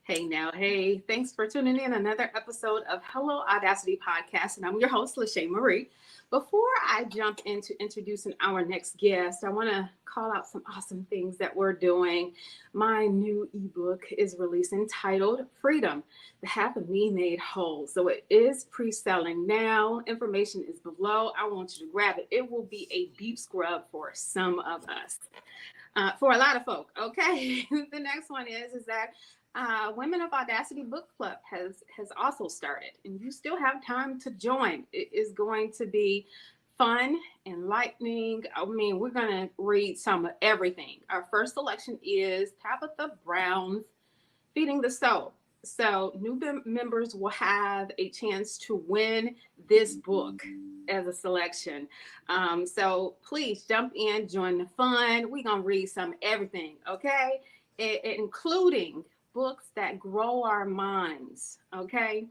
Hey now, hey, thanks for tuning in another episode of Hello Audacity Podcast, and I'm your host, Lachey Marie. Before I jump into introducing our next guest, I want to call out some awesome things that we're doing. My new ebook is released entitled Freedom, the Half of Me Made Whole. So it is pre-selling now. Information is below. I want you to grab it. It will be a deep scrub for some of us. For a lot of folk. Okay. The next one is that Women of Audacity Book Club has also started, and you still have time to join. It is going to be fun, enlightening. I mean, we're going to read some of everything. Our first selection is Tabitha Brown's Feeding the Soul. So new members will have a chance to win this book as a selection. So please jump in, join the fun. We're gonna read some everything, okay? Including books that grow our minds, okay?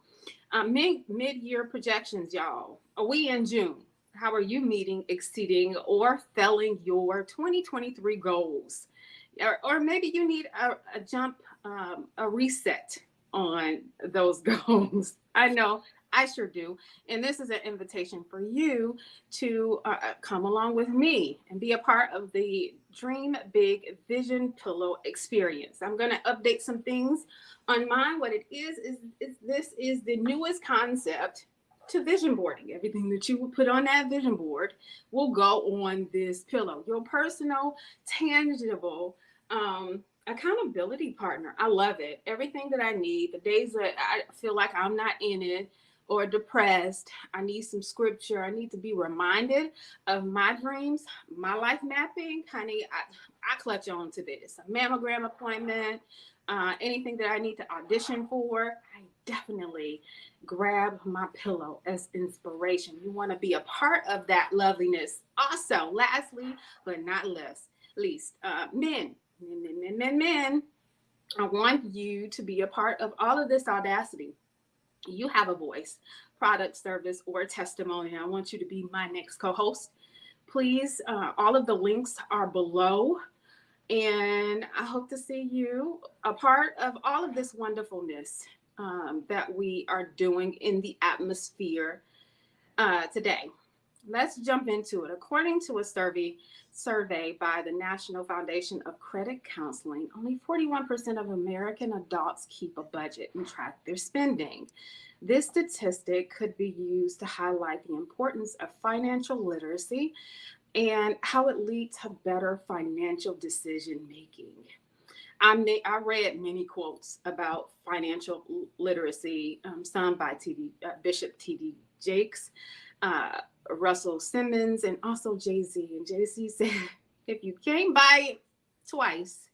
Mid-year projections, y'all. Are we in June? How are you meeting, exceeding, or failing your 2023 goals? Or maybe you need a jump, a reset on those goals. I know I sure do. And this is an invitation for you to come along with me and be a part of the Dream Big Vision Pillow experience. I'm going to update some things on mine. What it is this is the newest concept to vision boarding. Everything that you will put on that vision board will go on this pillow. Your personal, tangible accountability partner. I love it. Everything that I need, the days that I feel like I'm not in it or depressed, I need some scripture. I need to be reminded of my dreams, my life mapping. Honey, I clutch on to this. A mammogram appointment, anything that I need to audition for, I definitely grab my pillow as inspiration. You want to be a part of that loveliness. Also, lastly, but not least, men, I want you to be a part of all of this audacity. You have a voice, product, service, or testimony. I want you to be my next co-host. Please, all of the links are below. And I hope to see you a part of all of this wonderfulness that we are doing in the atmosphere today. Let's jump into it. According to a survey by the National Foundation of Credit Counseling, only 41% of American adults keep a budget and track their spending. This statistic could be used to highlight the importance of financial literacy and how it leads to better financial decision making. I read many quotes about financial literacy, some by Bishop T.D. Jakes, Russell Simmons, and also Jay-Z. And Jay-Z said, if you can't buy it twice,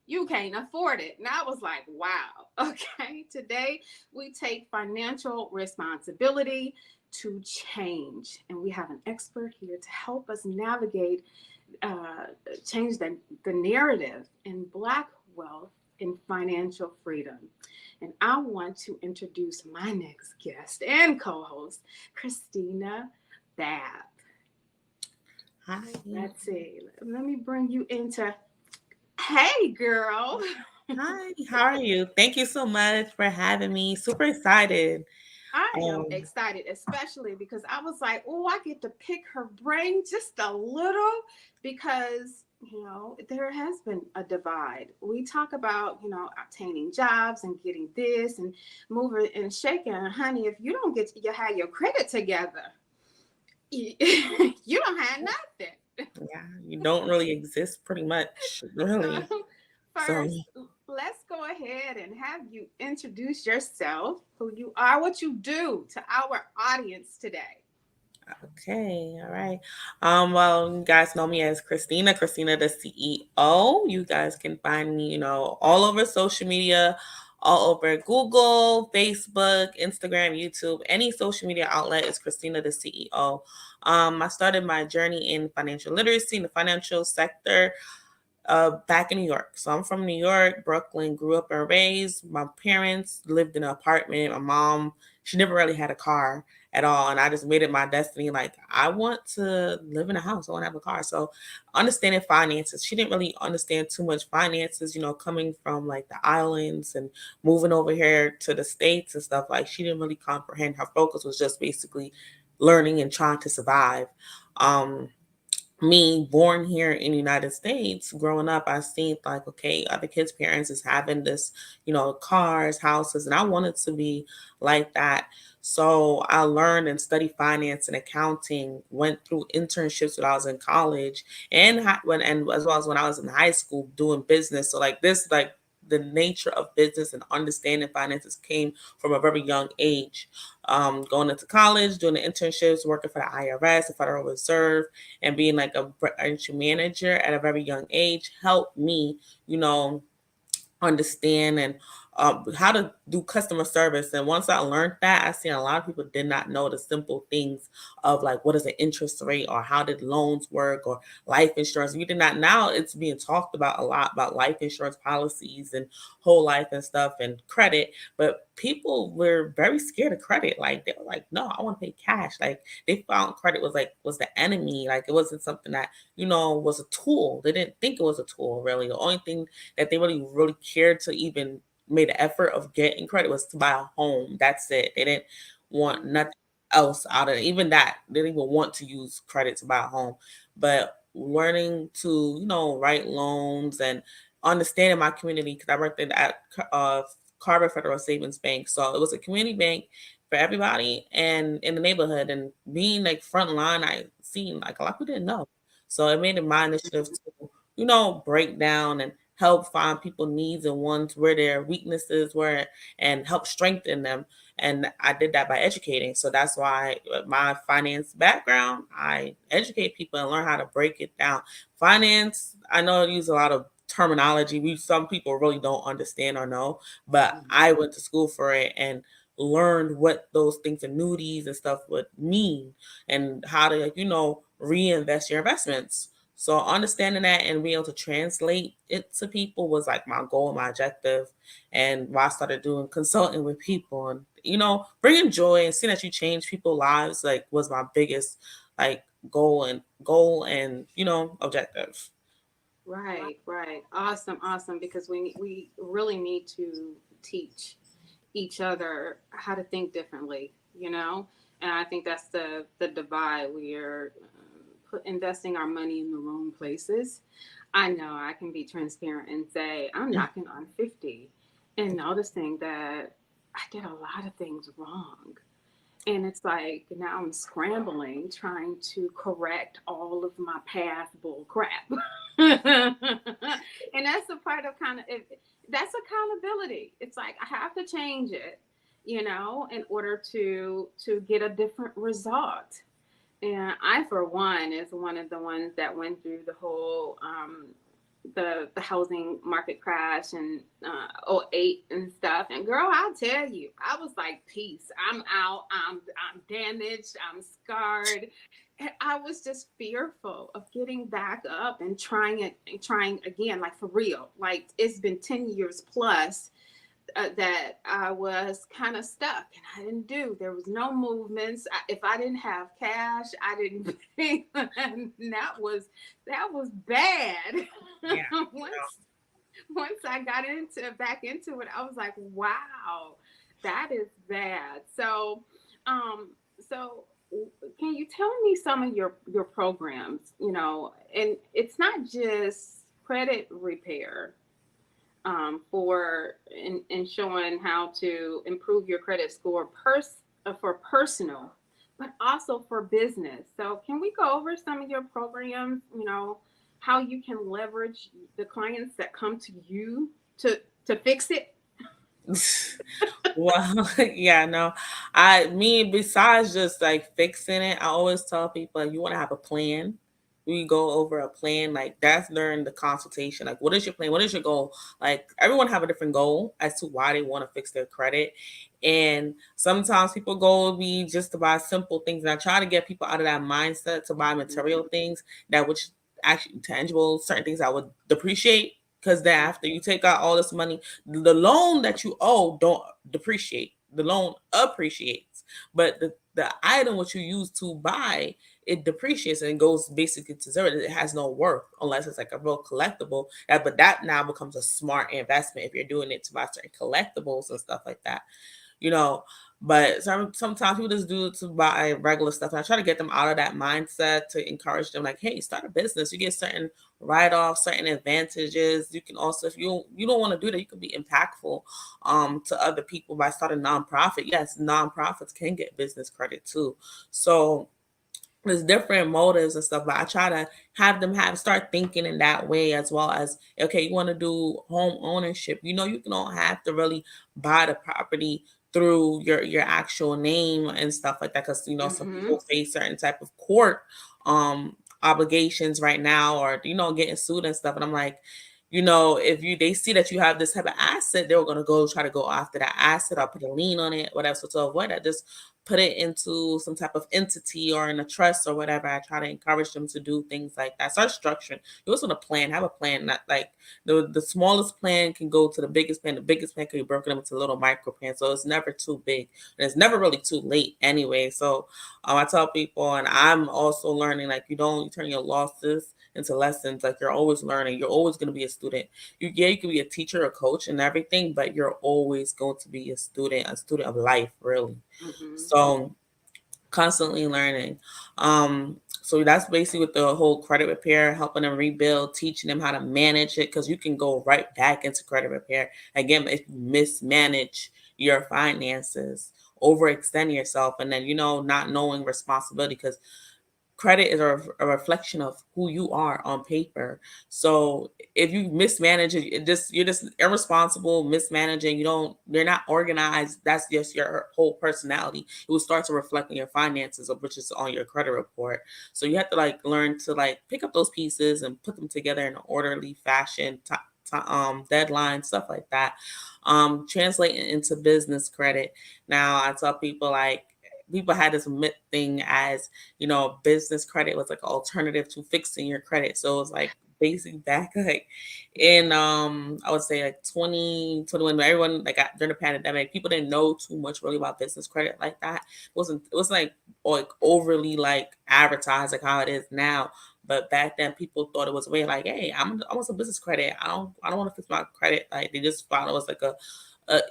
you can't afford it. And I was like, wow, okay. Today, we take financial responsibility to change. And we have an expert here to help us navigate, change the narrative in Black wealth and financial freedom. And I want to introduce my next guest and co-host, Christina Babb. Hi. Let's see. Let me bring you into. Hey, girl. Hi. How are you? Thank you so much for having me. Super excited. I am Um, excited, especially because I was like, oh, I get to pick her brain just a little because, there has been a divide. We talk about, obtaining jobs and getting this and moving and shaking. Honey, if you don't get you have your credit together, you, you don't have nothing. yeah, you don't really exist pretty much, really. So, So, first, let's go ahead and have you introduce yourself, who you are, what you do to our audience today. okay, all right. Well, you guys know me as Christina the CEO. You guys can find me, all over social media, all over Google, Facebook, Instagram, YouTube, any social media outlet is Christina the CEO. I started my journey in financial literacy in the financial sector back in New York. So I'm from New York, Brooklyn, grew up and raised. My parents lived in an apartment. My mom, she never really had a car. at all. And I just made it my destiny. Like, I want to live in a house. I want to have a car. So understanding finances, she didn't really understand too much finances, coming from like the islands and moving over here to the States and stuff. Like, she didn't really comprehend. Her focus was just basically learning and trying to survive. Um, Me born here in the United States, growing up, I seen like, okay, other kids' parents is having this, cars, houses, and I wanted to be like that. So I learned and studied finance and accounting, went through internships when I was in college, and and as well as when I was in high school doing business. So like this, like the nature of business and understanding finances came from a very young age. Going into college, doing the internships, working for the IRS, the Federal Reserve, and being like a branch manager at a very young age helped me, understand and how to do customer service. And once I learned that, I seen a lot of people did not know the simple things of like what is an interest rate or how did loans work or life insurance. We did not. Now it's being talked about a lot about life insurance policies and whole life and stuff and credit. But people were very scared of credit. Like, they were like, no, I want to pay cash. Like, they found credit was the enemy. Like, it wasn't something that was a tool. They didn't think it was a tool, really. The only thing that they really cared to even made an effort of getting credit was to buy a home. That's it. They didn't want nothing else out of it. Even that, they didn't even want to use credit to buy a home. But learning to, write loans and understanding my community, because I worked at Carver Federal Savings Bank. So it was a community bank for everybody and in the neighborhood. And being like front line, I seen like a lot of people didn't know. So it made it my initiative to, break down and help find people needs and wants, where their weaknesses were, and help strengthen them. And I did that by educating. So that's why my finance background, I educate people and learn how to break it down. Finance, I know I use a lot of terminology some people really don't understand or know, but I went to school for it and learned what those things, annuities and stuff, would mean, and how to, reinvest your investments. So understanding that and being able to translate it to people was like my goal, my objective. And why I started doing consulting with people and, bringing joy and seeing that you change people's lives, like, was my biggest like goal and objective. Right, right. Awesome, awesome. Because we really need to teach each other how to think differently, you know? And I think that's the divide. We are investing our money in the wrong places. I know I can be transparent and say I'm knocking on 50 and noticing that I did a lot of things wrong. And it's like now I'm scrambling trying to correct all of my past bull crap. And that's a part of that's accountability. It's like I have to change it, in order to get a different result. And I, for one, is one of the ones that went through the whole the housing market crash and '08 and stuff. And girl, I'll tell you, I was like, peace. I'm out. I'm damaged. I'm scarred. And I was just fearful of getting back up and trying it and trying again, like for real. Like it's been 10 years plus that I was kind of stuck and I didn't do. There was no movements. If I didn't have cash, I didn't pay. And that was bad. Yeah. once I got back into it, I was like, wow, that is bad. So can you tell me some of your programs? And it's not just credit repair for showing how to improve your credit score for personal, but also for business. So can we go over some of your programs? How you can leverage the clients that come to you to fix it. Well, yeah, no. Besides just like fixing it, I always tell people you want to have a plan. We go over a plan, like that's during the consultation. Like, what is your plan? What is your goal? Like, everyone have a different goal as to why they want to fix their credit. And sometimes people goal will be just to buy simple things. And I try to get people out of that mindset to buy material things that which actually tangible, certain things I would depreciate. Because then after you take out all this money, the loan that you owe don't depreciate. the loan appreciates, but the item which you use to buy, it depreciates and goes basically to zero. It has no worth unless it's like a real collectible. But that now becomes a smart investment if you're doing it to buy certain collectibles and stuff like that, you know. But sometimes people just do it to buy regular stuff. And I try to get them out of that mindset to encourage them, like, hey, start a business. You get certain write-offs, certain advantages. You can also, if you don't want to do that, you can be impactful to other people by starting a nonprofit. Yes, nonprofits can get business credit too. So there's different motives and stuff, but I try to have them start thinking in that way, as well as, okay, you want to do home ownership. You know, you don't have to really buy the property through your actual name and stuff like that, because, you know, some Mm-hmm. people face certain type of court obligations right now, or, you know, getting sued and stuff. And I'm like, you know, if they see that you have this type of asset, they're going to try to go after that asset or put a lien on it, whatever. So to avoid that, just put it into some type of entity or in a trust or whatever. I try to encourage them to do things like that. Start structuring. You also want to plan, have a plan. Not like the smallest plan can go to the biggest plan. The biggest plan can be broken up into little micro plans. So it's never too big. And it's never really too late anyway. So I tell people, and I'm also learning, like, you turn your losses into lessons. Like, you're always learning. You're always going to be a student. You can be a teacher, a coach, and everything, but you're always going to be a student of life, really. Mm-hmm. So constantly learning. So that's basically with the whole credit repair, helping them rebuild, teaching them how to manage it, because you can go right back into credit repair again if you mismanage your finances, overextend yourself, and then, you know, not knowing responsibility, because credit is a reflection of who you are on paper. So if you mismanage it, you're just irresponsible, mismanaging. You're not organized. That's just your whole personality. It will start to reflect on your finances, which is on your credit report. So you have to like learn to like pick up those pieces and put them together in an orderly fashion. Deadline, stuff like that. Translating into business credit. Now I tell people, like, people had this myth thing as, you know, business credit was like an alternative to fixing your credit. So it was like basic back like in I would say like 2021, but everyone, like, during the pandemic, people didn't know too much really about business credit like that. It wasn't like overly like advertised like how it is now. But back then, people thought it was a way, like, hey, I want some business credit. I don't want to fix my credit. Like, they just thought it was like a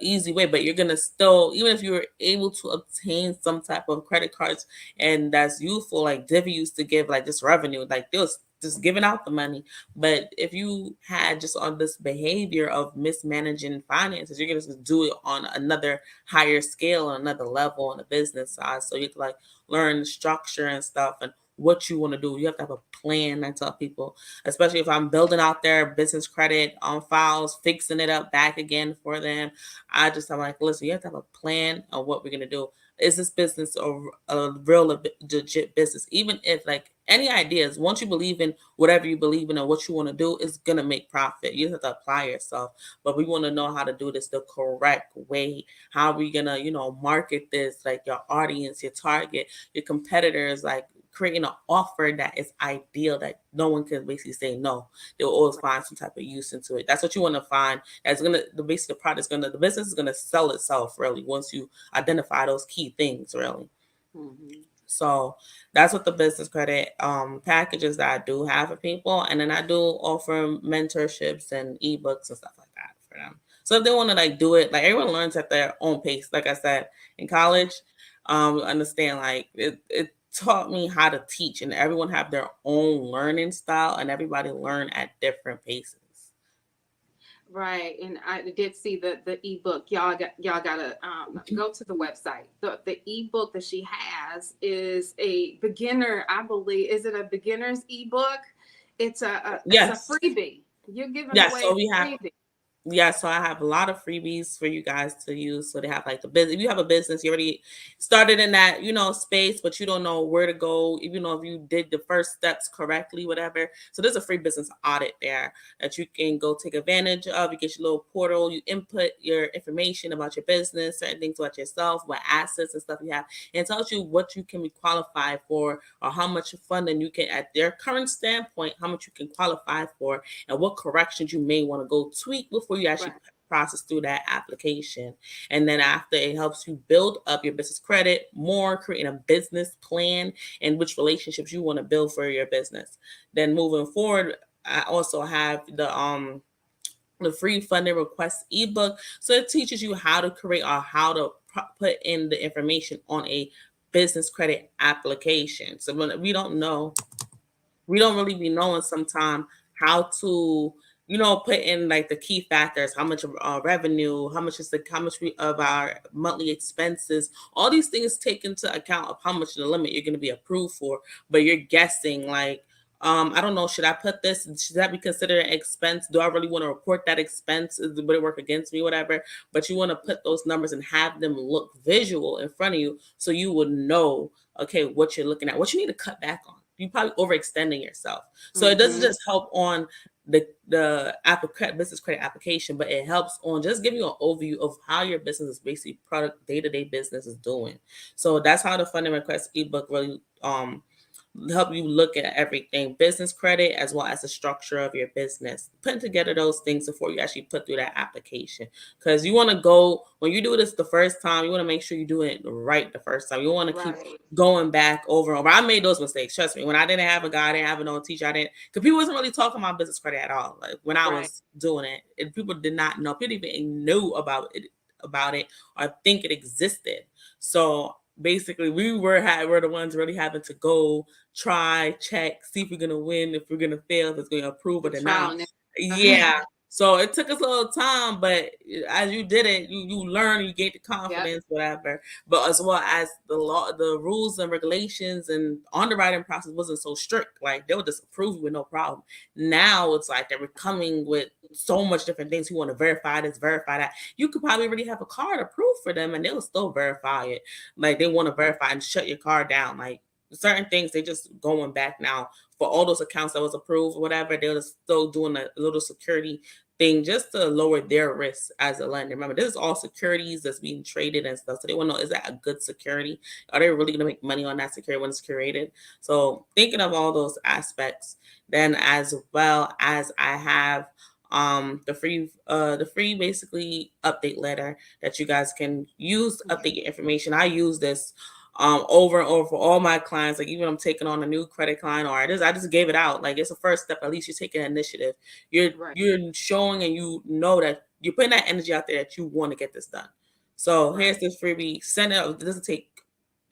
easy way. But you're gonna still, even if you were able to obtain some type of credit cards and that's useful, like Divvy used to give like this revenue, like they was just giving out the money. But if you had just on this behavior of mismanaging finances, you're gonna just do it on another higher scale, on another level on the business side. So you have to like learn structure and stuff and what you want to do. You have to have a plan. I tell people, especially if I'm building out their business credit on files, fixing it up back again for them. I'm like, listen, you have to have a plan on what we're gonna do. Is this business a real legit business? Even if, like, any ideas, once you believe in whatever you believe in or what you want to do, is gonna make profit. You have to apply yourself. But we want to know how to do this the correct way. How are we gonna, you know, market this, like your audience, your target, your competitors, like creating an offer that is ideal, that no one can basically say no. They'll always find some type of use into it. That's what you want to find. That's gonna the business is gonna sell itself, really, once you identify those key things, really. Mm-hmm. So that's what the business credit packages that I do have for people. And then I do offer mentorships and ebooks and stuff like that for them. So if they want to like do it, like, everyone learns at their own pace. Like I said, in college, understand, like, it taught me how to teach, and everyone have their own learning style, and everybody learn at different paces. Right, and I did see the ebook. Y'all gotta go to the website. The ebook that she has is a beginner. I believe, is it a beginner's ebook? It's a Yes. freebie. You're giving Yes. away So a we have freebie. Yeah, so I have a lot of freebies for you guys to use. So they have like the business. If you have a business, you already started in that, you know, space, but you don't know where to go, even though if you did the first steps correctly, whatever. So there's a free business audit there that you can go take advantage of. You get your little portal, you input your information about your business, certain things about yourself, what assets and stuff you have, and it tells you what you can be qualified for, or how much funding you can, at their current standpoint, how much you can qualify for, and what corrections you may want to go tweak before you actually Right. process through that application. And then after, it helps you build up your business credit more, creating a business plan and which relationships you want to build for your business. Then moving forward, I also have the free funding request ebook. So it teaches you how to create or how to put in the information on a business credit application. So when we don't know, we don't really be knowing sometimes how to, put in like the key factors, how much of our revenue, how much of our monthly expenses, all these things take into account of how much of the limit you're going to be approved for, but you're guessing like, I don't know, should I put this, should that be considered an expense? Do I really want to report that expense? Would it work against me? Whatever. But you want to put those numbers and have them look visual in front of you so you would know, okay, what you're looking at, what you need to cut back on. You're probably overextending yourself. So it doesn't just help on the business credit application, but it helps on just giving you an overview of how your business is basically product day-to-day business is doing. So that's how the funding request ebook really help you look at everything, business credit as well as the structure of your business, putting together those things before you actually put through that application. Because you want to go, when you do this the first time, you want to make sure you do it right the first time. You want to keep going back over and over. I made those mistakes, trust me. When I didn't have a guy, I didn't have a teacher, I didn't, because people wasn't really talking about business credit at all. Like when I was doing it, and people did not know, people even knew about it or think it existed. So basically we were the ones really having to go try, check, see if we're gonna win, if we're gonna fail, if it's gonna approve it or not. Yeah. So it took us a little time, but as you did it, you learn, you get the confidence, whatever. But as well as the law, the rules and regulations and underwriting process wasn't so strict. Like they would just approve you with no problem. Now it's like they're coming with so much different things. You want to verify this, verify that. You could probably already have a card approved for them and they'll still verify it. Like they want to verify and shut your card down. Like certain things, they just going back now for all those accounts that was approved or whatever. They're still doing a little security thing just to lower their risk as a lender. Remember, this is all securities that's being traded and stuff. So they want to know, is that a good security? Are they really going to make money on that security when it's created? So thinking of all those aspects, then as well as I have the free basically update letter that you guys can use to update your information. I use this over and over for all my clients. Like even I'm taking on a new credit client, or I just gave it out. Like it's a first step. At least you're taking initiative. You're showing and you know that you're putting that energy out there that you want to get this done. So here's this freebie. Send it out. It doesn't take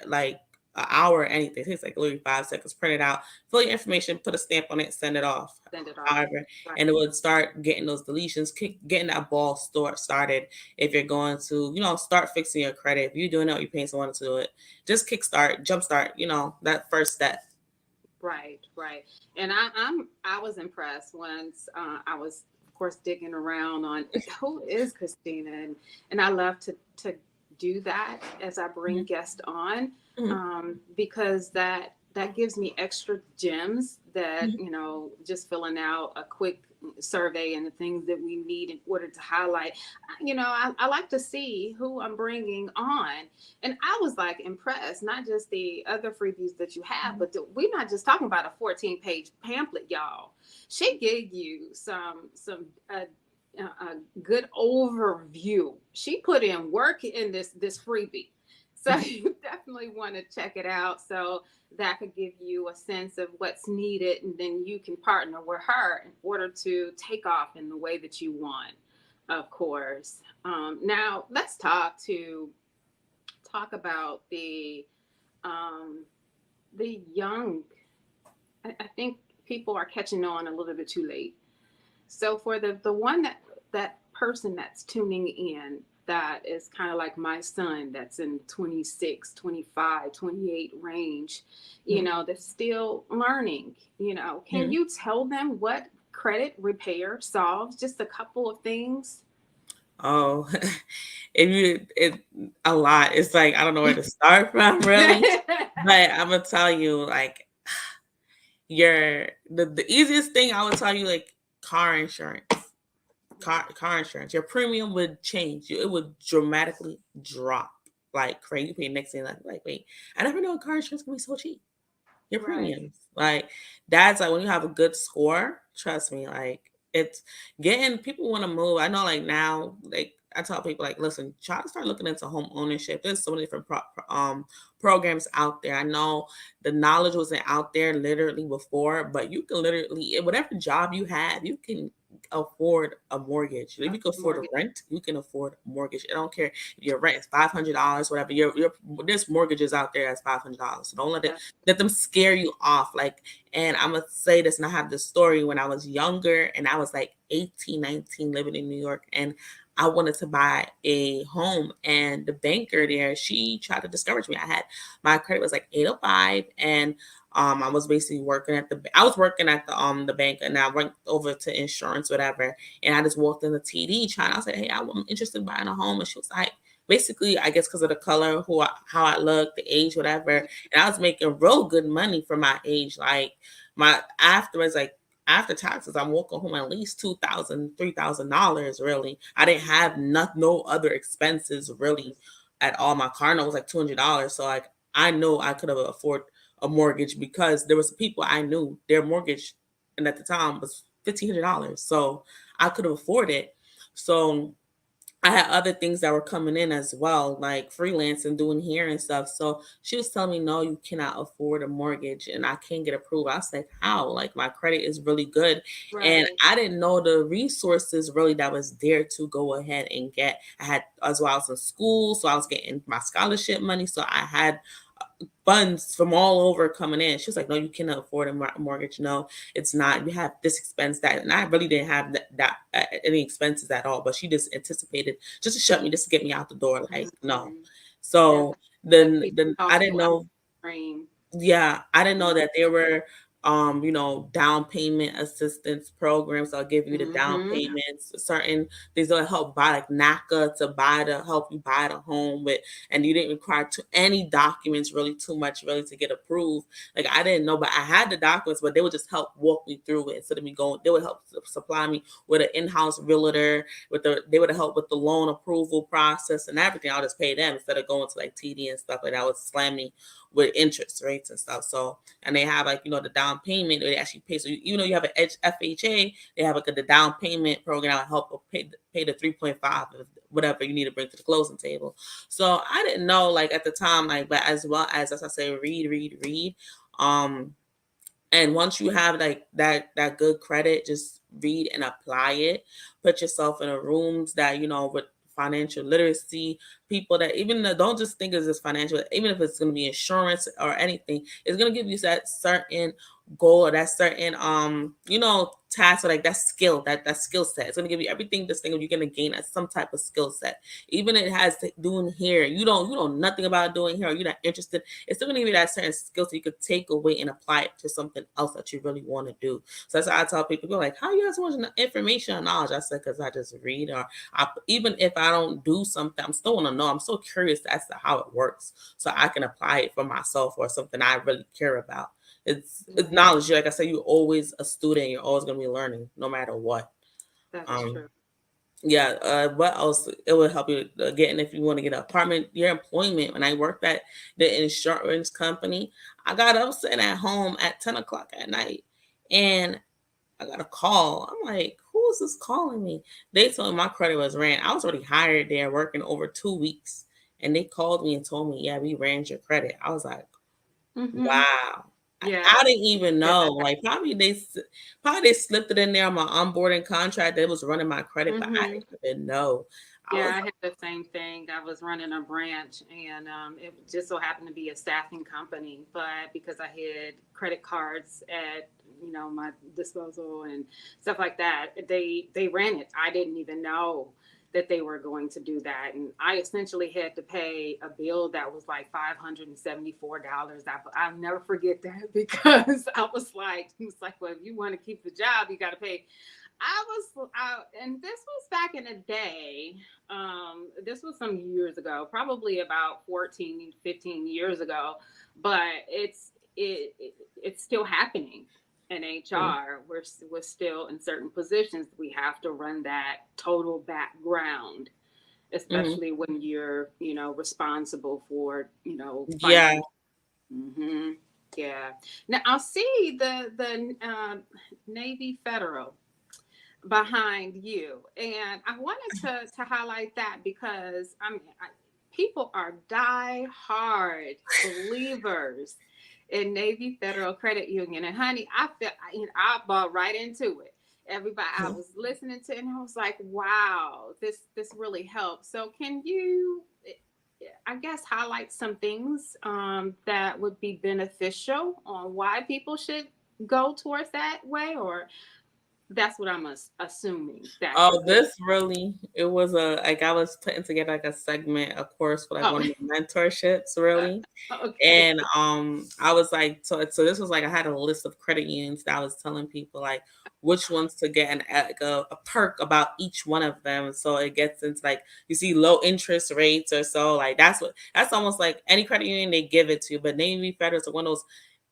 like an hour or anything. It takes like literally 5 seconds. Print it out, fill your information, put a stamp on it, send it off. However, and it would start getting those deletions, getting that ball started. If you're going to, start fixing your credit, if you're doing it or you're paying someone to do it, just kickstart, jumpstart, that first step. Right. And I was impressed once I was, of course, digging around on who is Christina, and I love to do that as I bring guests on, because that gives me extra gems that, just filling out a quick survey and the things that we need in order to highlight. I like to see who I'm bringing on. And I was like impressed, not just the other freebies that you have, but we're not just talking about a 14-page pamphlet, y'all. She gave you some a good overview. She put in work in this freebie. So you definitely want to check it out. So that could give you a sense of what's needed, and then you can partner with her in order to take off in the way that you want, of course. Now let's talk about the young. I think people are catching on a little bit too late. So for the one that person that's tuning in, that is kind of like my son that's in 26, 25, 28 range, that's still learning, can you tell them what credit repair solves? Just a couple of things. Oh, it's a lot. It's like, I don't know where to start from really, but I'm going to tell you like the easiest thing I would tell you, like car insurance. Car insurance, your premium would change. It would dramatically drop like crazy. You pay next thing like wait, I never know car insurance can be so cheap. Your premiums, like that's like when you have a good score. Trust me, like it's getting people want to move. I know, like now, like I tell people, like, listen, try to start looking into home ownership. There's so many different programs out there. I know the knowledge wasn't out there literally before, but you can literally, whatever job you have, you can afford a mortgage. If you can afford a Mortgage. rent, you can afford a mortgage. I don't care if your rent is $500, whatever. Your there's mortgages out there as $500. So don't let them scare you off. Like, and I'm gonna say this, and I have this story when I was younger, and I was like 18, 19, living in New York, and I wanted to buy a home, and the banker there, she tried to discourage me. My credit was like 805, and I was basically working at the bank, and I went over to insurance, whatever, and I just walked in the TD trying. I said, "Hey, I'm interested in buying a home," and she was like, basically, I guess because of the color, how I look, the age, whatever, and I was making real good money for my age. Like my afterwards, like after taxes, I'm walking home at least $2,000, $3,000. Really, I didn't have no other expenses really at all. My car note was like $200, so like I know I could have afforded a mortgage because there was people I knew their mortgage, and at the time was $1,500, so I could have afforded it. So I had other things that were coming in as well, like freelance and doing hair and stuff. So she was telling me, no, you cannot afford a mortgage and I can't get approved. I was like, how? Like my credit is really good. And Right. I didn't know the resources really that was there to go ahead and get. I had, as well, I was in school, so I was getting my scholarship money. So I had funds from all over coming in. She was like, no, you cannot afford a mortgage. No, it's not. You have this expense, that. And I really didn't have any expenses at all. But she just anticipated just to shut me, just to get me out the door. Like, no. Mhm. Yeah. So That then, people then I talk didn't you out know. the dream. Yeah, I didn't know that there were down payment assistance programs. I'll give you the down Mm-hmm. payments, certain things that help buy, like NACA, to help you buy the home with, and you didn't require any documents really too much really to get approved. Like I didn't know, but I had the documents, but they would just help walk me through it instead of me going. They would help supply me with an in-house realtor. They would help with the loan approval process and everything. I'll just pay them instead of going to like TD and stuff like that. Would slam me with interest rates and stuff. So, and they have like, the down payment they actually pay. So even though you have an FHA, they have like the down payment program that will help pay the 3.5 of whatever you need to bring to the closing table. So I didn't know like at the time, like, but as well as I say, read. Um, and once you have like that good credit, just read and apply it. Put yourself in a rooms that with financial literacy people that don't just think it's just financial, even if it's going to be insurance or anything, it's going to give you that certain goal or that certain task or like that skill, that skill set. It's going to give you everything. This thing you're going to gain as some type of skill set. Even it has to doing hair. You don't know nothing about doing hair, or you're not interested. It's still going to give you that certain skill so you could take away and apply it to something else that you really want to do. So that's why I tell people, like, how you have so much information and knowledge? I said, because I just read, or even if I don't do something, I'm still want to know. I'm so curious as to how it works, so I can apply it for myself or something I really care about. It's knowledge. Like I said, you're always a student. You're always going to be learning, no matter what. That's Um, true. yeah. What else? It would help you getting if you want to get an apartment. Your employment. When I worked at the insurance company, I got up sitting at home at 10 o'clock at night, and I got a call. I'm like, who is this calling me? They told me my credit was ran. I was already hired there, working over 2 weeks, and they called me and told me, yeah, we ran your credit. I was like, Mm-hmm. wow. Yeah. I didn't even Yeah. know. Like probably they slipped it in there on my onboarding contract. That was running my credit, but I Mm-hmm. didn't even know. I Yeah, was I had the same thing. I was running a branch, and it just so happened to be a staffing company. But because I had credit cards at my disposal and stuff like that, they ran it. I didn't even know that they were going to do that, and I essentially had to pay a bill that was like $574. I'll never forget that because I was like, it's like, well, if you want to keep the job, you got to pay. And this was back in the day. This was some years ago, probably about 14, 15 years ago, but it's still happening in HR. We're still in certain positions. We have to run that total background, Mhm. especially when you're, responsible for, Yeah. financial. Hmm. Yeah. Now I'll see the Navy Federal. behind you. And I wanted to highlight that because people are die hard believers in Navy Federal Credit Union. And honey, I bought right into it. Everybody I was listening to, and I was like, wow, this really helps. So can you, I guess, highlight some things that would be beneficial on why people should go towards that way, or that's what I'm assuming that Oh, could be. this really, it was like I was putting together like a segment, a course for like Oh, one of my mentorships, really. okay. And I was like, so this was like I had a list of credit unions that I was telling people like which ones to get and like a perk about each one of them. So it gets into like you see low interest rates or so like that's almost like any credit union they give it to, but Navy Federal is one of those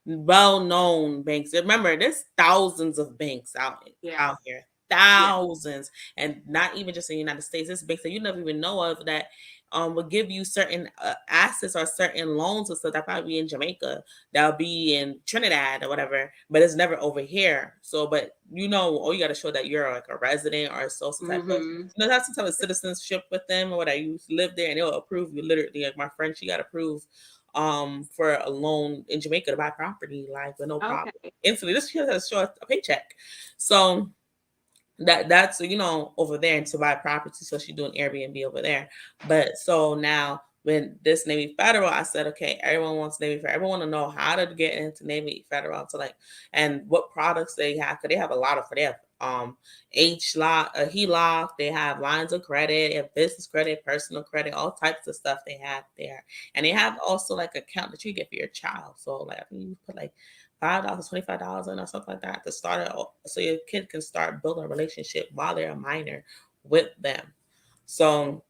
well-known banks. Remember, there's thousands of banks Yeah. out here, Yeah. thousands, and not even just in the United States. There's banks that you never even know of that will give you certain assets or certain loans and stuff that probably be in Jamaica, that'll be in Trinidad or whatever, but it's never over here. So, but oh, you got to show that you're like a resident or so some type of Mm-hmm. have some type of citizenship with them or whatever. You live there and they'll approve you. Literally, like my friend, she got approved for a loan in Jamaica to buy property, like with no problem. Okay. Instantly, this she has to show a paycheck. So that's over there and to buy property. So she's doing Airbnb over there. But so now when this Navy Federal, I said, okay, everyone wants Navy Federal. Everyone want to know how to get into Navy Federal to like and what products they have. Cause they have a lot of they have H lock, HELOC, they have lines of credit, they have business credit, personal credit, all types of stuff they have there. And they have also like an account that you get for your child. So like I think you put like $5, $25 in or something like that to start it so your kid can start building a relationship while they're a minor with them. So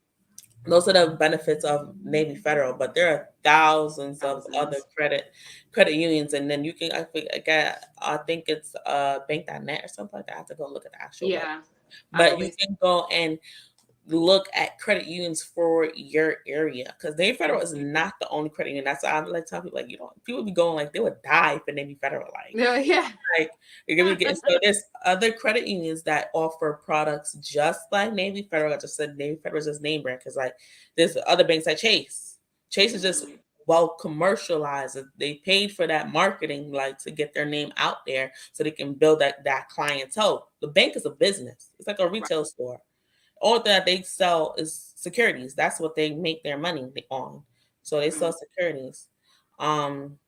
those are the benefits of Navy Federal, but there are thousands of other Thousands. credit unions, and then you can I think it's bank.net or something like that. I have to go look at the actual web, Yeah. I but you believe. can go and look at credit unions for your area because Navy Federal is Mhm. not the only credit union. That's why I like telling people like people be going like they would die for Navy Federal Yeah. Yeah. like you're gonna be getting so there's other credit unions that offer products just like Navy Federal. I just said Navy Federal is just name brand because like there's other banks like Chase. Chase is just Mhm. well commercialized. They paid for that marketing like to get their name out there so they can build that clientele. The bank is a business. It's like a Right. retail store. All that they sell is securities. That's what they make their money on. So they sell Mhm. securities. Um,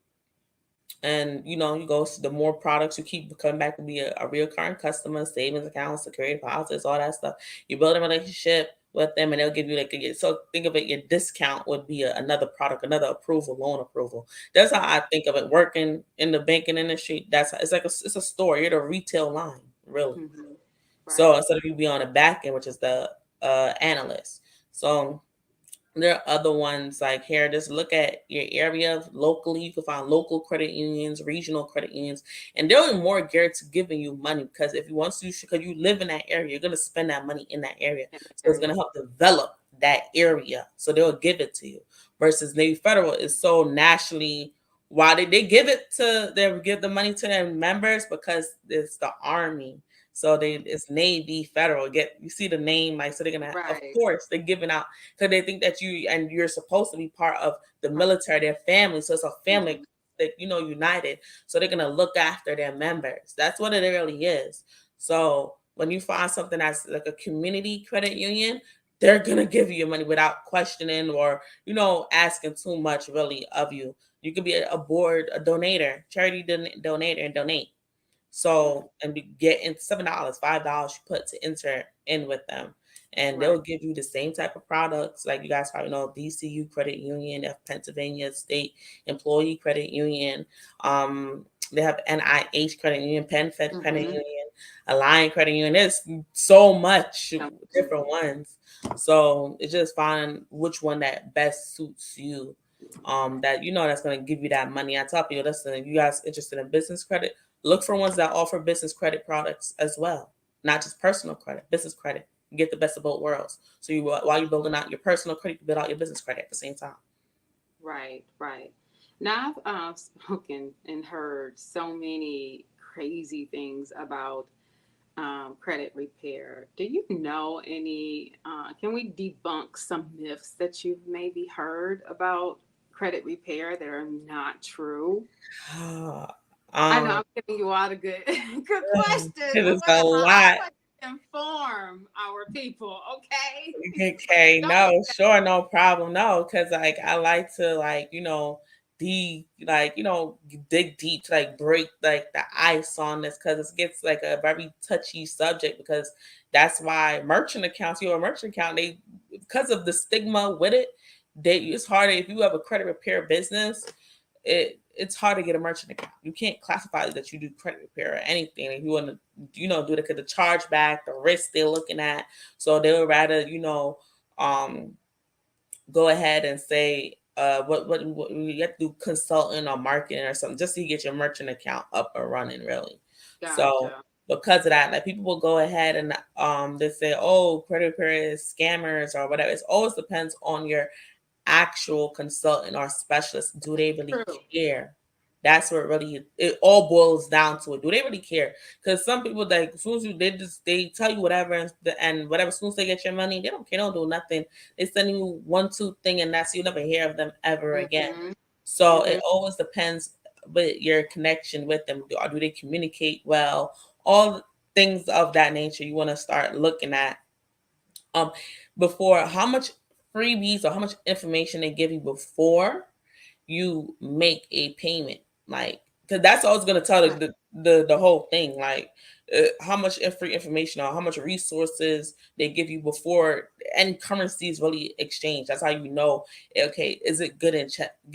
and you go the more products you keep coming back to be a recurring customer, savings accounts, security deposits, all that stuff. You build a relationship with them, and they'll give you so think of it. Your discount would be another product, another approval, loan approval. That's how I think of it. Working in the banking industry, it's like it's a store. You're the retail line, really. Mhm. So Right. instead of you be on the back end, which is the analyst. So there are other ones like here. Just look at your area locally. You can find local credit unions, regional credit unions, and they're more geared to giving you money because if you want to, because you live in that area, you're gonna spend that money in that area. In the So it's gonna area. help develop that area. So they'll give it to you. Versus Navy Federal is so nationally. Why did they give it to? They give the money to their members because it's the army. So it's Navy Federal. You see the name like so they're gonna of Right. course they're giving out because they think that you're supposed to be part of the Right. military, their family. So it's a family Mhm. that united. So they're gonna look after their members. That's what it really is. So when you find something that's like a community credit union, they're gonna give you your money without questioning or asking too much really of you. You could be a board, a donator, charity donator, and donate. So and be getting $7, $5 you put to enter in with them. And Right. they'll give you the same type of products. Like you guys probably know DCU Credit Union, Pennsylvania State Employee Credit Union. They have NIH Credit Union, PenFed Credit Mhm. Union, Alliant Credit Union. There's so much So, different ones. So it's just find which one that best suits you. That that's gonna give you that money. I tell people, listen, if you guys interested in business credit, look for ones that offer business credit products as well, not just personal credit, business credit. You get the best of both worlds. So while you're building out your personal credit, you build out your business credit at the same time. right. Right. Now I've spoken and heard so many crazy things about credit repair. Do you know any? Can we debunk some myths that you've maybe heard about credit repair that are not true? I know um, I'm giving you all the good good questions. it's a I lot. want to inform our people. Okay, Okay, don't no, be sure, no problem. No, because like I like to dig deep to like break like the ice on this because it gets like a very touchy subject because that's why merchant accounts, your merchant account, they because of the stigma with it, it's harder if you have a credit repair business, it's hard to get a merchant account. You can't classify that you do credit repair or anything. If you want to, do the chargeback, the risk they're looking at. So they would rather, um, go ahead and say, what you have to do consulting or marketing or something just so you get your merchant account up and running, really. So gotcha. because of that, like people will go ahead and they say, oh, credit repair is scammers or whatever. It always depends on your actual consultant or specialist. Do they really True. care? That's what really it all boils down to. It. Do they really care? Because some people like as soon as they tell you whatever and whatever as soon as they get your money, they don't care, they don't do nothing. They send you 1-2 thing and that's you never hear of them ever again. Mm-hmm. So it Mm-hmm. always depends with your connection with them. Do they communicate well? All things of that nature you want to start looking at um before how much freebies or how much information they give you before you make a payment, like because that's always going to tell Right. the whole thing, like how much free information or how much resources they give you before any currency is really exchanged. That's how you know, okay, is it good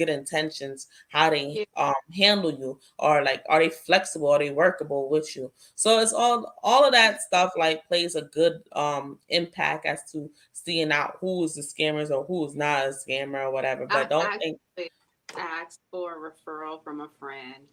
intentions, how they Yeah. handle you, or like are they flexible, are they workable with you. So it's all of that stuff like plays a good impact as to seeing out who is the scammers or who is not a scammer or whatever. I But don't think. actually asked for a referral from a friend.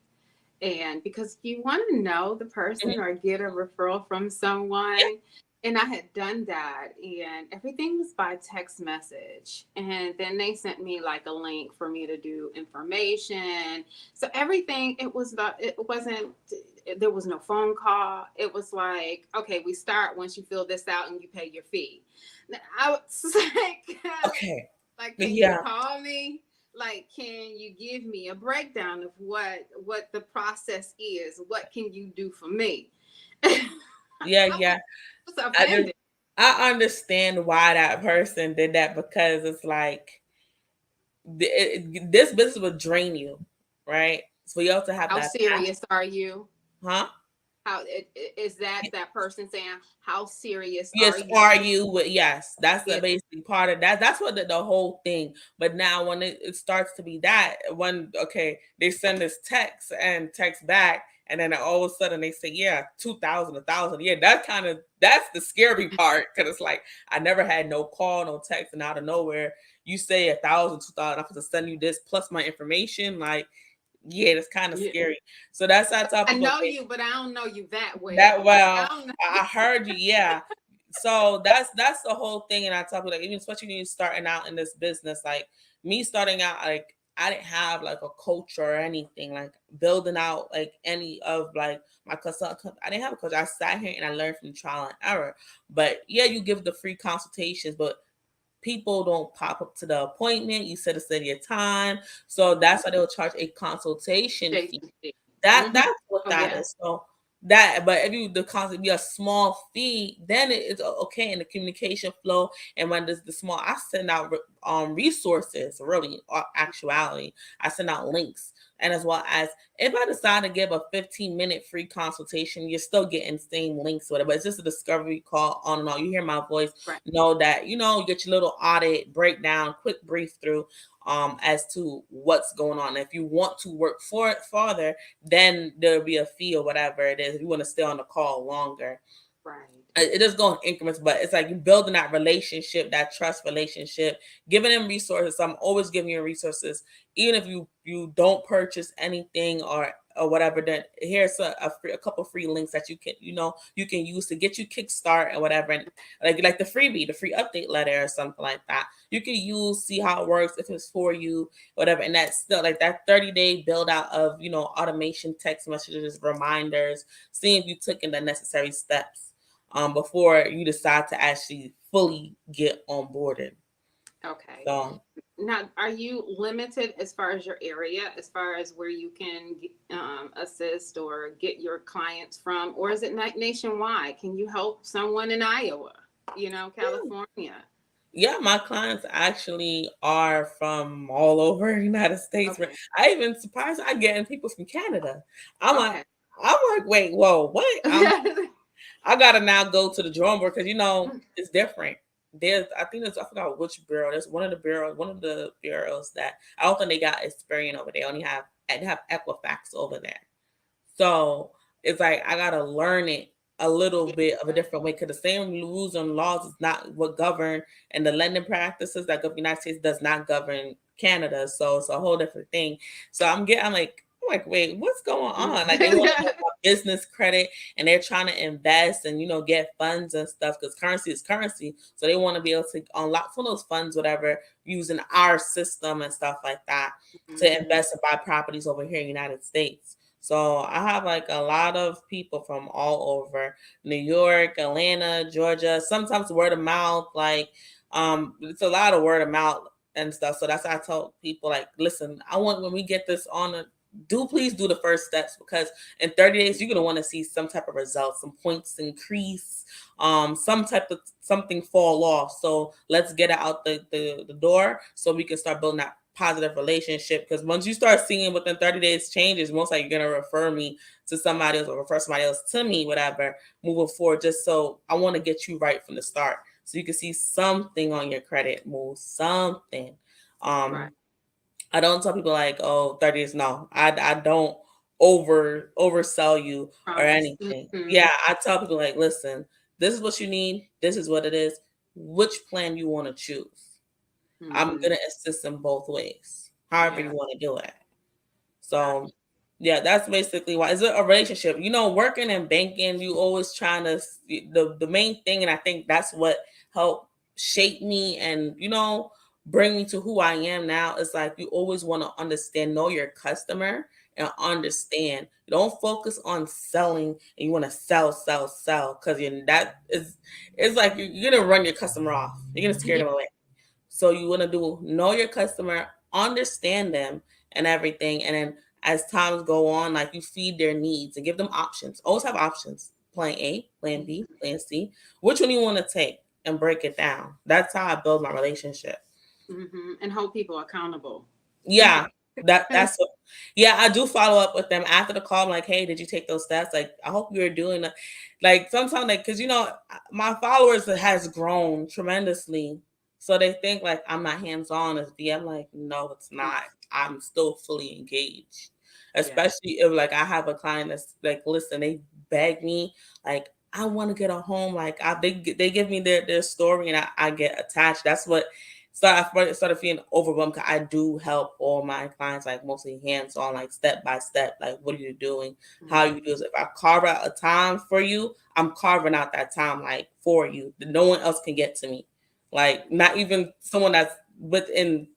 And because you want to know the person Mhm. or get a referral from Yeah. someone, and I had done that, and everything was by text message. And then they sent me like a link for me to do information. So everything, it wasn't, there was no phone call. It was like, okay, we start once you fill this out and you pay your fee. I was Okay. can you Yeah. call me? Like, can you give me a breakdown of what the process is? What can you do for me? I Yeah. Yeah. was I just offended. I understand why that person did that because it's like this business would drain you, right? So you have to have How that serious are you? huh? Is that person saying how serious are Yes, you? are you with yes, that's the Yeah, basic part of that. That's what the whole thing. But now when it starts to be that, when okay, they send this text and text back, and then all of a sudden they say, yeah, 2,000, 1,000. Yeah, that's the scary part. Cause it's like I never had no call, no text, and out of nowhere, you say 1,000, 2,000, I'm gonna send you this plus my information. Like, yeah, that's kind of yeah. scary. So that's how I tell I people, know okay, you, but I don't know you that that well. Like I well, don't know. I heard you, yeah. So that's the whole thing, and I tell people like even especially when you're starting out in this business, like me starting out, like I didn't have like a coach or anything, like building out like any of like my consult. I didn't have a coach. I sat here and I learned from trial and error. But yeah, you give the free consultations, but people don't pop up to the appointment. You set your time, so that's why they'll charge a consultation fee. Jason. Mm-hmm. That's what Oh that yeah. is. So that, but if you the concept be a small fee, then it's okay in the communication flow. And when there's the small, I send out resources. Really, actuality, I send out links, and as well as if I decide to give a 15-minute free consultation, you're still getting same links with it. But it's just a discovery call on and on. You hear my voice, Right. know that you get your little audit breakdown, quick brief through as to what's going on. If you want to work for it farther, then there'll be a fee or whatever it is. If you want to stay on the call longer, Right. it does go in increments, but it's like you building that relationship, that trust relationship, giving them resources. I'm always giving you resources, even if you don't purchase anything or or whatever, then here's a couple free links that you can use to get you kickstart and whatever, and like the freebie, the free update letter or something like that. You can use, see how it works, if it's for you, whatever. And that's still like that 30-day build out of automation, text messages, reminders, seeing if you took in the necessary steps before you decide to actually fully get onboarded. Okay. So Now, are you limited as far as your area, as far as where you can assist or get your clients from, or is it nationwide? Can you help someone in Iowa, California? yeah, my clients actually are from all over the United States. Okay. I even surprised I getting people from Canada. I'm like, Okay. I'm like, wait, whoa, what? I gotta now go to the drawing board because it's different. I think I forgot which bureau. There's one of the bureaus that I don't think they got Experian over. They have Equifax over there. So it's like I gotta learn it a little bit of a different way because the same rules and laws is not what govern, and the lending practices that govern the United States does not govern Canada. So it's a whole different thing. So I'm like, wait, what's going on? Like they want to know about business credit and they're trying to invest and get funds and stuff because currency is currency. So they want to be able to unlock some of those funds, whatever, using our system and stuff like that to invest and buy properties over here in the United States. So I have like a lot of people from all over New York, Atlanta, Georgia, sometimes word of mouth, like it's a lot of word of mouth and stuff. So that's why I told people like, listen, I want when we get this on please do the first steps because in 30 days you're gonna want to see some type of results, some points increase, some type of something fall off. So let's get it out the door so we can start building that positive relationship because once you start seeing within 30 days changes, most likely you're going to refer me to somebody else or refer somebody else to me, whatever, moving forward. Just so I want to get you right from the start so you can see something on your credit move, something. Right. I don't tell people like, oh, 30 days. No, I don't oversell you or Promise. anything. Mm-hmm. Yeah, I tell people like, listen, this is what you need. This is what it is. Which plan you want to choose? I'm Mm-hmm. gonna assist in both ways, however you Yeah. want to do it. Got So, yeah, that's basically why. It's a relationship. Working in banking, you always trying to the main thing, and I think that's what helped shape me and bring me to who I am now. Is like you always want to understand, know your customer, and understand. You don't focus on selling, and you want to sell, sell, sell, because that is it's like you're gonna run your customer off. You're gonna scare you. them away. So you want to know your customer, understand them and everything. And then as times go on, like you feed their needs and give them options. Always have options. Plan A, plan B, plan C. Which one you want to take and break it down. That's how I build my relationship. Mm-hmm. And hold people accountable. Yeah, that's what. Yeah, I do follow up with them after the call. I'm like, hey, did you take those steps? Like, I hope you're doing it. Like sometimes, like, because my followers has grown tremendously, so they think like I'm not hands on as V. I'm like, no, it's not. I'm still fully engaged. Yeah. Especially if like I have a client that's like, listen, they beg me like. I want to get a home. Like they give me their story and I get attached. That's what so I started feeling overwhelmed because I do help all my clients, like mostly hands on, like step by step. Like, what are you doing? How you do it? If I carve out a time for you, I'm carving out that time like for you. No one else can get to me. Like, not even someone that's within,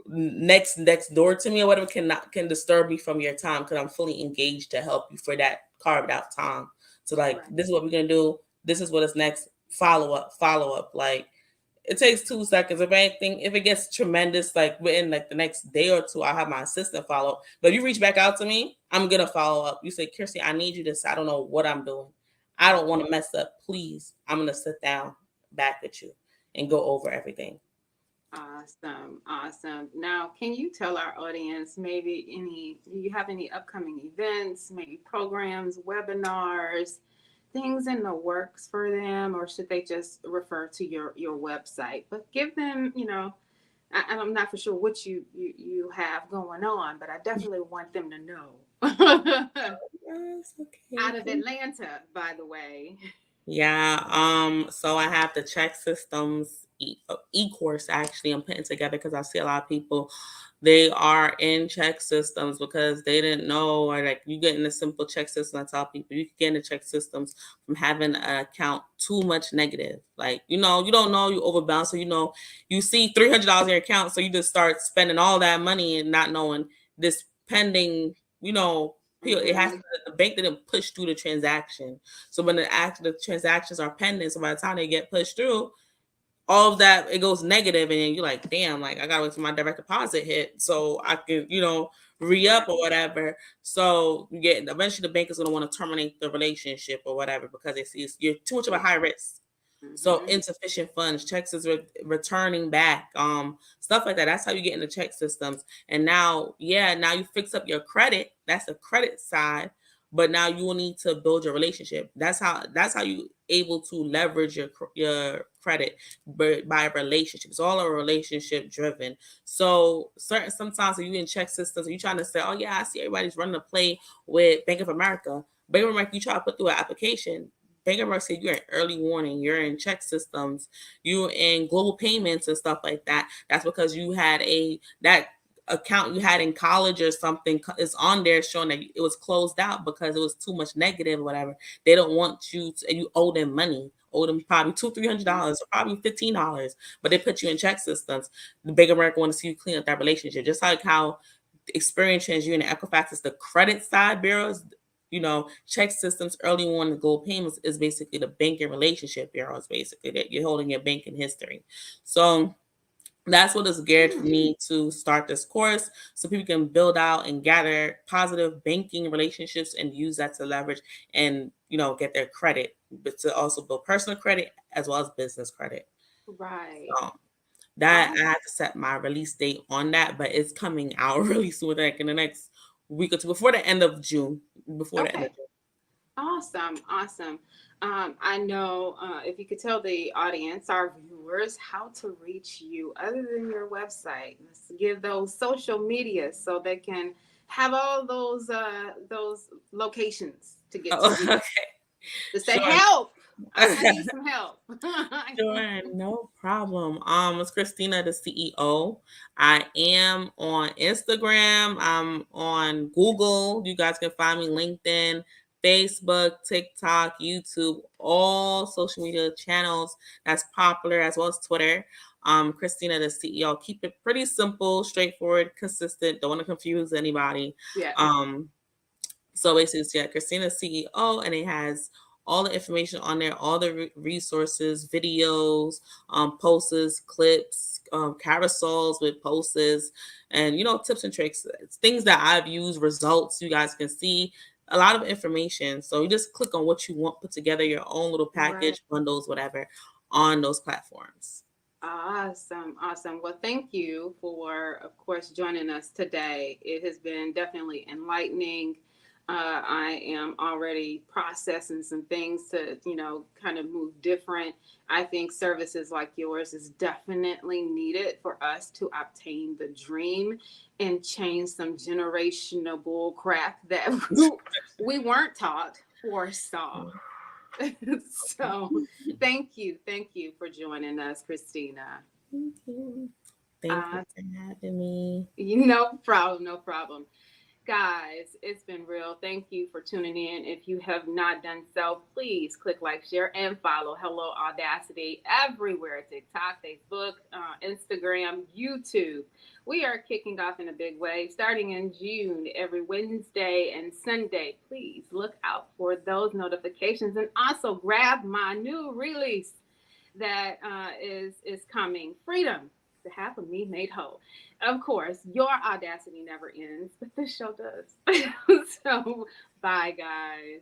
next door to me or whatever can disturb me from your time because I'm fully engaged to help you for that carved out time. So like, Right. this is what we're gonna do. This is what is next. Follow up. Like it takes 2 seconds. If anything, if it gets tremendous, like within like the next day or two, I'll have my assistant follow up. But if you reach back out to me, I'm gonna follow up. You say, Kirsty, I need you to I don't know what I'm doing. I don't want to mess up. Please, I'm gonna sit down back with you and go over everything. Awesome. Awesome. Now, can you tell our audience do you have any upcoming events, maybe programs, webinars, things in the works for them, or should they just refer to your website? But give them, I'm not for sure what you have going on, but I definitely want them to know. Yes, okay. Out of Atlanta, by the way. Yeah. So I have the check systems e-course actually I'm putting together because I see a lot of people they are in check systems because they didn't know, or like you get in a simple check system. I tell people you can get into check systems from having an account too much negative. Like, you don't know, you overbalance. So you see $300 in your account, so you just start spending all that money and not knowing this pending, it has Mm-hmm. to, the bank didn't push through the transaction. So when the transactions are pending, so by the time they get pushed through, all of that it goes negative, and then you're like, damn, like I gotta wait till my direct deposit hit so I can, re-up Right. or whatever. So you get eventually the bank is gonna want to terminate the relationship or whatever because they see you're too much of a high risk. So Mm-hmm. insufficient funds, checks is returning back, stuff like that. That's how you get into check systems. And now, yeah, now you fix up your credit. That's the credit side. But now you will need to build your relationship. That's how you able to leverage your credit by relationship. It's all a relationship driven. So sometimes when you in check systems, you trying to say, oh yeah, I see everybody's running a play with Bank of America. Bank of America, you try to put through an application. Bank of America said you're in early warning, you're in check systems, you're in global payments and stuff like that. That's because you had that account you had in college or something is on there showing that it was closed out because it was too much negative or whatever. They don't want you to, and you owe them money, owe them probably $200-$300 or probably $15, but they put you in check systems. The Bank of America want to see you clean up that relationship, just like how Experience TransUnion and Equifax is the credit side bureaus. Check systems, early warning, gold payments is basically the banking relationship bureaus, basically, that you're holding your banking history. So that's what is geared for me to start this course so people can build out and gather positive banking relationships and use that to leverage and, get their credit, but to also build personal credit as well as business credit. Right. So that I Awesome. have to set my release date on that, but it's coming out really soon, like in the next week or two, before the end of June. Before the end of Okay. Awesome, awesome. I know if you could tell the audience, our viewers, how to reach you other than your website. Let's give those social media so they can have all those locations to get to June. you. To say Sure. help. I need some help. Sure, no problem. It's Christina, the CEO. I am on Instagram. I'm on Google. You guys can find me LinkedIn, Facebook, TikTok, YouTube, all social media channels that's popular, as well as Twitter. Christina, the CEO. Keep it pretty simple, straightforward, consistent. Don't want to confuse anybody. Yeah. Um, so basically, it's, yeah, Christina CEO, and it has all the information on there, all the resources, videos, posts, clips, carousels with posts, and tips and tricks. It's things that I've used, results you guys can see. A lot of information. So you just click on what you want, put together your own little Right. package, bundles, whatever, on those platforms. Awesome, awesome. Well, thank you for, of course, joining us today. It has been definitely enlightening. I am already processing some things to, kind of move different. I think services like yours is definitely needed for us to obtain the dream and change some generational bull crap that we weren't taught or saw. So thank you for joining us, Christina. Thank you. Thank you Uh, for having me. no problem, no problem. Guys, it's been real. Thank you for tuning in. If you have not done so, please click like, share, and follow Hello Audacity everywhere: TikTok, Facebook, Instagram, YouTube. We are kicking off in a big way starting in June every Wednesday and Sunday. Please look out for those notifications and also grab my new release that is coming, Freedom, the half of me made whole. Of course, your audacity never ends, but this show does. So bye, guys.